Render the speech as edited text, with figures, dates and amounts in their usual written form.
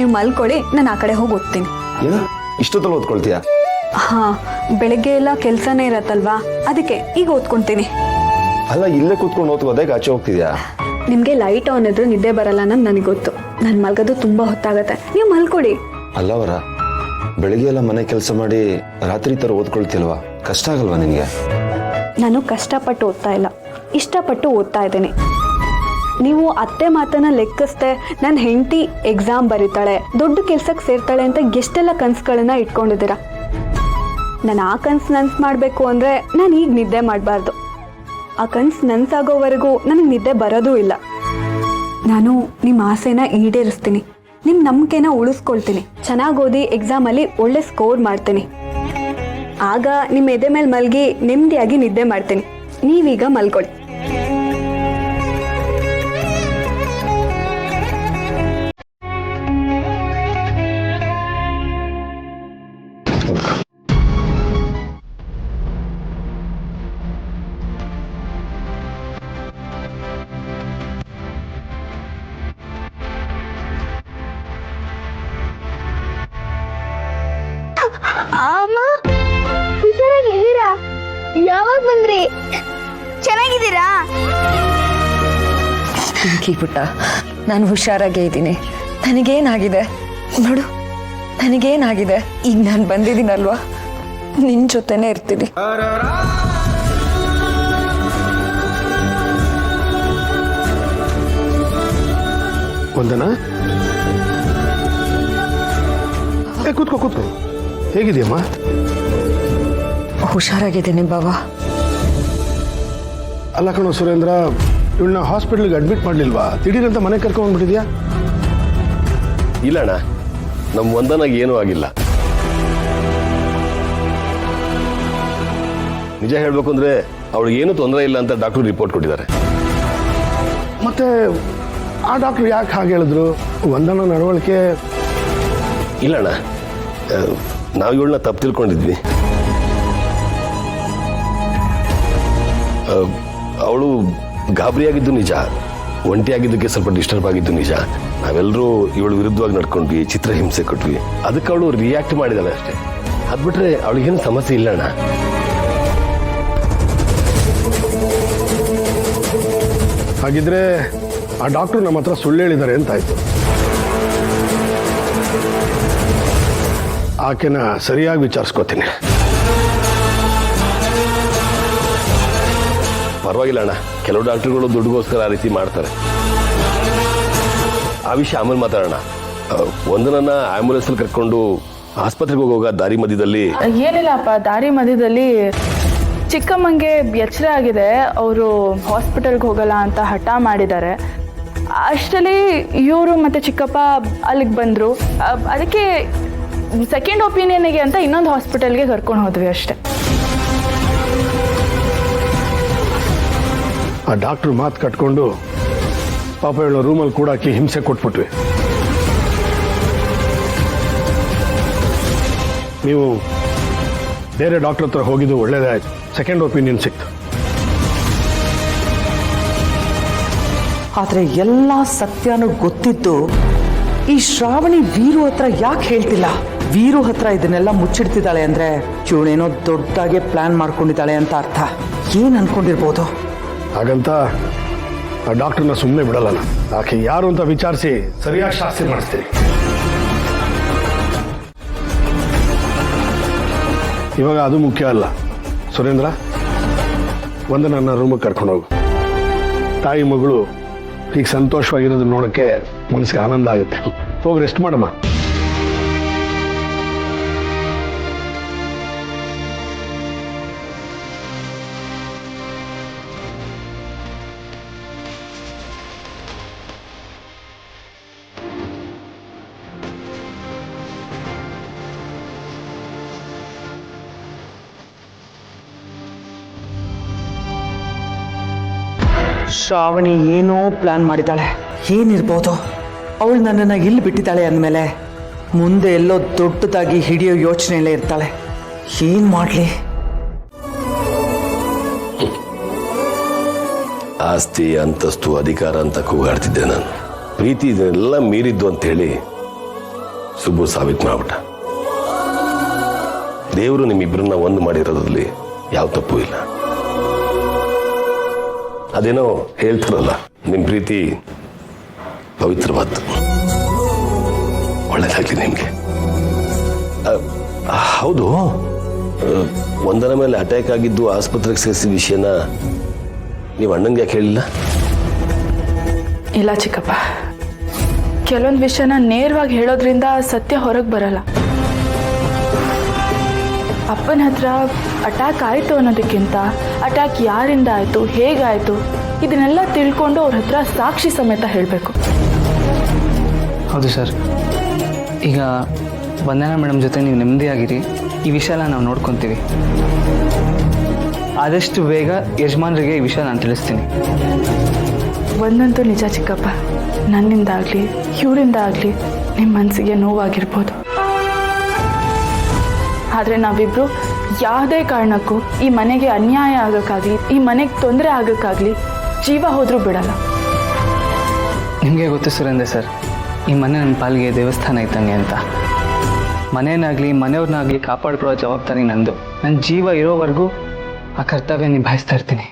ನೀವು ಮಲ್ಕೊಳ್ಳಿ, ನಾನು ಆ ಕಡೆ ಹೋಗಿ ಓದ್ತೀನಿ. ಇಷ್ಟೊತ್ತಲ್ಲಿ ಓದ್ಕೊಳ್ತೀಯಾ? ಹಾ, ಬೆಳಗ್ಗೆ ಎಲ್ಲ ಕೆಲಸನೇ ಇರತ್ತಲ್ವಾ, ಅದಕ್ಕೆ ಈಗ ಓದ್ಕೊಂತೀನಿ. ಅಲ್ಲ, ಇಲ್ಲೇ ಕೂತ್ಕೊಂಡು ಓದ್ಕೋದೇ ಆಚೆ ಹೋಗ್ತಿದ್ಯಾ? ನಿಮ್ಗೆ ಲೈಟ್ ಆನ್ ಇದ್ರೆ ನಿದ್ದೆ ಬರಲ್ಲ ಅನ್ನೋದು ನನಗೆ ಗೊತ್ತು. ನಾನು ಮಲ್ಗೋದು ತುಂಬಾ ಹೊತ್ತಾಗತ್ತೆ, ನೀವು ಮಲ್ಕೊಡಿ. ಅಲ್ಲವರ, ಬೆಳಿಗ್ಗೆ ಎಲ್ಲ ಮನೆ ಕೆಲಸ ಮಾಡಿ ರಾತ್ರಿ ತರ ಓದ್ಕೊಳ್ತಿಲ್ವಾ? ಕಷ್ಟ ಆಗಲ್ವಾ ನಿನ್ಗೆ? ನಾನು ಕಷ್ಟಪಟ್ಟು ಓದ್ತಾ ಇಲ್ಲ, ಇಷ್ಟಪಟ್ಟು ಓದ್ತಾ ಇದ್ದೀನಿ. ನೀವು ಅತ್ತೆ ಮಾತನ್ನ ಲೆಕ್ಕಿಸ್ದೆ ನನ್ನ ಹೆಂಡತಿ ಎಕ್ಸಾಮ್ ಬರೀತಾಳೆ, ದೊಡ್ಡ ಕೆಲ್ಸಕ್ಕೆ ಸೇರ್ತಾಳೆ ಅಂತ ಎಷ್ಟೆಲ್ಲ ಕನಸುಗಳನ್ನ ಇಟ್ಕೊಂಡಿದ್ದೀರಾ. ನಾನು ಆ ಕನಸು ನನ್ಸು ಮಾಡಬೇಕು ಅಂದರೆ ನಾನು ಈಗ ನಿದ್ದೆ ಮಾಡಬಾರ್ದು. ಆ ಕನಸು ನನ್ಸಾಗೋವರೆಗೂ ನನಗೆ ನಿದ್ದೆ ಬರೋದೂ ಇಲ್ಲ. ನಾನು ನಿಮ್ಮ ಆಸೆನ ಈಡೇರಿಸ್ತೀನಿ, ನಿಮ್ಮ ನಂಬಿಕೆನ ಉಳಿಸ್ಕೊಳ್ತೀನಿ. ಚೆನ್ನಾಗಿ ಓದಿ ಎಕ್ಸಾಮಲ್ಲಿ ಒಳ್ಳೆ ಸ್ಕೋರ್ ಮಾಡ್ತೀನಿ. ಆಗ ನಿಮ್ಮ ಎದೆ ಮೇಲೆ ಮಲಗಿ ನೆಮ್ಮದಿಯಾಗಿ ನಿದ್ದೆ ಮಾಡ್ತೀನಿ. ನೀವೀಗ ಮಲ್ಕೊಳ್ಳಿ. ಅಮ್ಮ, ಹುಷಾರಾಗಿದ್ದೀರಾ? ಯಾವಾಗ ಬಂದ್ರಿ? ಚೆನ್ನಾಗಿದ್ದೀರಾ? ಪಿಂಕಿ ಪುಟ್ಟ, ನಾನು ಹುಷಾರಾಗೇ ಇದ್ದೀನಿ. ನನಗೇನಾಗಿದೆ ನೋಡು, ನನಗೇನಾಗಿದೆ? ಈಗ ನಾನು ಬಂದಿದ್ದೀನಲ್ವಾ, ನಿನ್ನ ಜೊತೆನೇ ಇರ್ತೀನಿ. ವಂದನಾ, ಕೂತ್ಕೋ ಕೂತ್ಕೋ. ಹೇಗಿದೆಯಮ್ಮ? ಹುಷಾರಾಗಿದ್ದೀನಿ ಬಾವಾ. ಅಲ್ಲ ಕಣೋ ಸುರೇಂದ್ರ, ಇವಳನ್ನ ಹಾಸ್ಪಿಟ್ಲಿಗೆ ಅಡ್ಮಿಟ್ ಮಾಡಲಿಲ್ವಾ? ದಿಢೀರಂತ ಮನೆ ಕರ್ಕೊಂಡ್ಬಿಟ್ಟಿದ್ಯಾ? ಇಲ್ಲಣ್ಣ, ನಮ್ಮ ವಂದನಾಗ ಏನೂ ಆಗಿಲ್ಲ. ನಿಜ ಹೇಳ್ಬೇಕು ಅಂದ್ರೆ ಅವಳಿಗೆ ಏನೂ ತೊಂದರೆ ಇಲ್ಲ ಅಂತ ಡಾಕ್ಟರ್ ರಿಪೋರ್ಟ್ ಕೊಟ್ಟಿದ್ದಾರೆ. ಮತ್ತೆ ಆ ಡಾಕ್ಟರ್ ಯಾಕೆ ಹಾಗೆ ಹೇಳಿದ್ರು? ವಂದನ ನಡವಳಿಕೆ ಇಲ್ಲಣ್ಣ, ನಾವು ಇವಳನ್ನ ತಪ್ಪು ತಿಳ್ಕೊಂಡಿದ್ವಿ. ಅವಳು ಗಾಬರಿಯಾಗಿದ್ದು ನಿಜ, ಒಂಟಿಯಾಗಿದ್ದಕ್ಕೆ ಸ್ವಲ್ಪ ಡಿಸ್ಟರ್ಬ್ ಆಗಿದ್ದು ನಿಜ. ನಾವೆಲ್ಲರೂ ಇವಳು ವಿರುದ್ಧವಾಗಿ ನಡ್ಕೊಂಡ್ವಿ, ಚಿತ್ರಹಿಂಸೆ ಕೊಟ್ವಿ. ಅದಕ್ಕೆ ಅವಳು ರಿಯಾಕ್ಟ್ ಮಾಡಿದಾಳೆ ಅಷ್ಟೇ. ಅದು ಬಿಟ್ರೆ ಅವಳಿಗೇನು ಸಮಸ್ಯೆ ಇಲ್ಲಣ್ಣ. ಹಾಗಿದ್ರೆ ಆ ಡಾಕ್ಟರ್ ನಮ್ಮ ಹತ್ರ ಸುಳ್ಳು ಹೇಳಿದ್ದಾರೆ ಅಂತಾಯ್ತು. ಆಕೆನ ಸರಿಯಾಗಿ ವಿಚಾರಿಸ್ಕೋತೀನಿ. ಪರವಾಗಿಲ್ಲ ಅಣ್ಣ, ಕೆಲವು ಡಾಕ್ಟರ್ಗಳು ದುಡ್ಡುಗೋಸ್ಕರ ಆ ರೀತಿ ಮಾಡ್ತಾರೆ. ಆ ವಿಷಯ ಆಮೇಲೆ ಮಾತಾಡೋಣ. ಒಂದನ್ನ ಆಂಬ್ಯುಲೆನ್ಸ್ ಅಲ್ಲಿ ಕರ್ಕೊಂಡು ಆಸ್ಪತ್ರೆಗೆ ಹೋಗುವಾಗ ದಾರಿ ಮಧ್ಯದಲ್ಲಿ ಏನಿಲ್ಲಪ್ಪ, ದಾರಿ ಮಧ್ಯದಲ್ಲಿ ಚಿಕ್ಕಮ್ಮಂಗೆ ಎಚ್ಚರ ಆಗಿದೆ. ಅವರು ಹಾಸ್ಪಿಟಲ್ಗೆ ಹೋಗಲ್ಲ ಅಂತ ಹಠ ಮಾಡಿದ್ದಾರೆ. ಅಷ್ಟರಲ್ಲಿ ಇವರು ಮತ್ತೆ ಚಿಕ್ಕಪ್ಪ ಅಲ್ಲಿಗೆ ಬಂದರು. ಅದಕ್ಕೆ ಸೆಕೆಂಡ್ ಒಪಿನಿಯನ್ಗೆ ಅಂತ ಇನ್ನೊಂದು ಹಾಸ್ಪಿಟಲ್ಗೆ ಕರ್ಕೊಂಡು ಹೋದ್ವಿ ಅಷ್ಟೆ. ಆ ಡಾಕ್ಟರ್ ಮಾತು ಕಟ್ಕೊಂಡು ಪಾಪ ಹೇಳೋ ರೂಮಲ್ಲಿ ಕೂಡ ಹಾಕಿ ಹಿಂಸೆ ಕೊಟ್ಬಿಟ್ವಿ. ನೀವು ಬೇರೆ ಡಾಕ್ಟರ್ ಹತ್ರ ಹೋಗಿದ್ದು ಒಳ್ಳೇದಾಯ್ತು, ಸೆಕೆಂಡ್ ಒಪಿನಿಯನ್ ಸಿಕ್ತು. ಆದ್ರೆ ಎಲ್ಲ ಸತ್ಯನೂ ಗೊತ್ತಿದ್ದು ಈ ಶ್ರಾವಣಿ ವೀರು ಹತ್ರ ಯಾಕೆ ಹೇಳ್ತಿಲ್ಲ? ವೀರು ಹತ್ರ ಇದನ್ನೆಲ್ಲ ಮುಚ್ಚಿಡ್ತಿದ್ದಾಳೆ ಅಂದ್ರೆ ಇವಳೇನೋ ದೊಡ್ಡದಾಗೆ ಪ್ಲಾನ್ ಮಾಡ್ಕೊಂಡಿದ್ದಾಳೆ ಅಂತ ಅರ್ಥ. ಏನ್ ಅನ್ಕೊಂಡಿರ್ಬೋದು? ಹಾಗಂತ ಆ ಡಾಕ್ಟರ್ನ ಸುಮ್ಮನೆ ಬಿಡಲ್ಲ. ಆಕೆ ಯಾರು ಅಂತ ವಿಚಾರಿಸಿ ಸರಿಯಾಗಿ ಶಾಸ್ತಿ ಮಾಡಿಸ್ತೀನಿ. ಇವಾಗ ಅದು ಮುಖ್ಯ ಅಲ್ಲ. ಸುರೇಂದ್ರ, ಒಂದು ನನ್ನ ರೂಮಿಗೆ ಕರ್ಕೊಂಡು ಹೋಗು. ತಾಯಿ ಮಗಳು ಈಗ ಸಂತೋಷವಾಗಿರೋದನ್ನ ನೋಡೋಕ್ಕೆ ಮನಸ್ಸಿಗೆ ಆನಂದ ಆಗುತ್ತೆ. ಹೋಗಿ ರೆಸ್ಟ್ ಮಾಡಮ್ಮ. ಶ್ರಾವಣಿ ಏನೋ ಪ್ಲಾನ್ ಮಾಡಿದ್ದಾಳೆ. ಏನಿರ್ಬೋದು? ಅವಳು ನನ್ನನ್ನು ಇಲ್ಲಿ ಬಿಟ್ಟಿದ್ದಾಳೆ ಅಂದಮೇಲೆ ಮುಂದೆ ಎಲ್ಲೋ ದೊಡ್ಡದಾಗಿ ಹಿಡಿಯೋ ಯೋಚನೆಯಲ್ಲೇ ಇರ್ತಾಳೆ. ಏನ್ ಮಾಡಲಿ? ಆಸ್ತಿ, ಅಂತಸ್ತು, ಅಧಿಕಾರ ಅಂತ ಕೂಗಾಡ್ತಿದ್ದೆ ನಾನು. ಪ್ರೀತಿ ಇದನ್ನೆಲ್ಲ ಮೀರಿದ್ದು ಅಂತೇಳಿ ಸುಬ್ಬು ಸಾಬೀತು ಮಾಡ್ಬಿಟ್ಟ. ದೇವರು ನಿಮ್ಮಿಬ್ಬರನ್ನ ಒಂದು ಮಾಡಿರೋದ್ರಲ್ಲಿ ಯಾವ ತಪ್ಪು ಇಲ್ಲ. ಅದೇನೋ ಹೇಳ್ತಾರಲ್ಲ, ನಿಮ್ಮ ಪ್ರೀತಿ ಪವಿತ್ರವಾದ್ದು. ಒಳ್ಳೇದಾಗ್ಲಿ ನಿಮ್ಗೆ. ಹೌದು, ಒಂದರ ಮೇಲೆ ಅಟ್ಯಾಕ್ ಆಗಿದ್ದು ಆಸ್ಪತ್ರೆಗೆ ಸೇರಿಸಿದ ವಿಷಯನ ನೀವು ಅಣ್ಣಂಗೆ ಯಾಕೆ ಹೇಳಿಲ್ಲ? ಇಲ್ಲ ಚಿಕ್ಕಪ್ಪ, ಕೆಲವೊಂದು ವಿಷಯನ ನೇರವಾಗಿ ಹೇಳೋದ್ರಿಂದ ಸತ್ಯ ಹೊರಗೆ ಬರಲ್ಲ. ಅಪ್ಪನ ಹತ್ರ ಅಟ್ಯಾಕ್ ಆಯಿತು ಅನ್ನೋದಕ್ಕಿಂತ ಅಟ್ಯಾಕ್ ಯಾರಿಂದ ಆಯಿತು, ಹೇಗಾಯಿತು, ಇದನ್ನೆಲ್ಲ ತಿಳ್ಕೊಂಡು ಅವ್ರ ಹತ್ರ ಸಾಕ್ಷಿ ಸಮೇತ ಹೇಳಬೇಕು. ಹೌದು ಸರ್. ಈಗ ವಂದನಾ ಮೇಡಮ್ ಜೊತೆ ನೀವು ನೆಮ್ಮದಿಯಾಗಿರಿ. ಈ ವಿಷಯನ ನಾವು ನೋಡ್ಕೊತೀವಿ. ಆದಷ್ಟು ಬೇಗ ಯಜಮಾನ್ರಿಗೆ ಈ ವಿಷಯ ನಾನು ತಿಳಿಸ್ತೀನಿ. ಒಂದಂತೂ ನಿಜ ಚಿಕ್ಕಪ್ಪ, ನನ್ನಿಂದ ಆಗಲಿ ಇವರಿಂದ ಆಗಲಿ ನಿಮ್ಮ ಮನಸ್ಸಿಗೆ ನೋವಾಗಿರ್ಬೋದು. ಆದರೆ ನಾವಿಬ್ಬರು ಯಾವುದೇ ಕಾರಣಕ್ಕೂ ಈ ಮನೆಗೆ ಅನ್ಯಾಯ ಆಗೋಕ್ಕಾಗಲಿ, ಈ ಮನೆಗೆ ತೊಂದರೆ ಆಗೋಕ್ಕಾಗಲಿ ಜೀವ ಹೋದರೂ ಬಿಡಲ್ಲ. ನಿಮಗೆ ಗೊತ್ತು ಸುರೇಂದ್ರ ಸರ್, ಈ ಮನೆ ನನ್ನ ಪಾಲಿಗೆ ದೇವಸ್ಥಾನ ಇದ್ದಂಗೆ ಅಂತ. ಮನೆಯನ್ನಾಗಲಿ ಮನೆಯವ್ರನ್ನಾಗಲಿ ಕಾಪಾಡ್ಕೊಳ್ಳೋ ಜವಾಬ್ದಾರಿ ನಂದು. ನನ್ನ ಜೀವ ಇರೋವರೆಗೂ ಆ ಕರ್ತವ್ಯ ನಿಭಾಯಿಸ್ತಾ ಇರ್ತೀನಿ.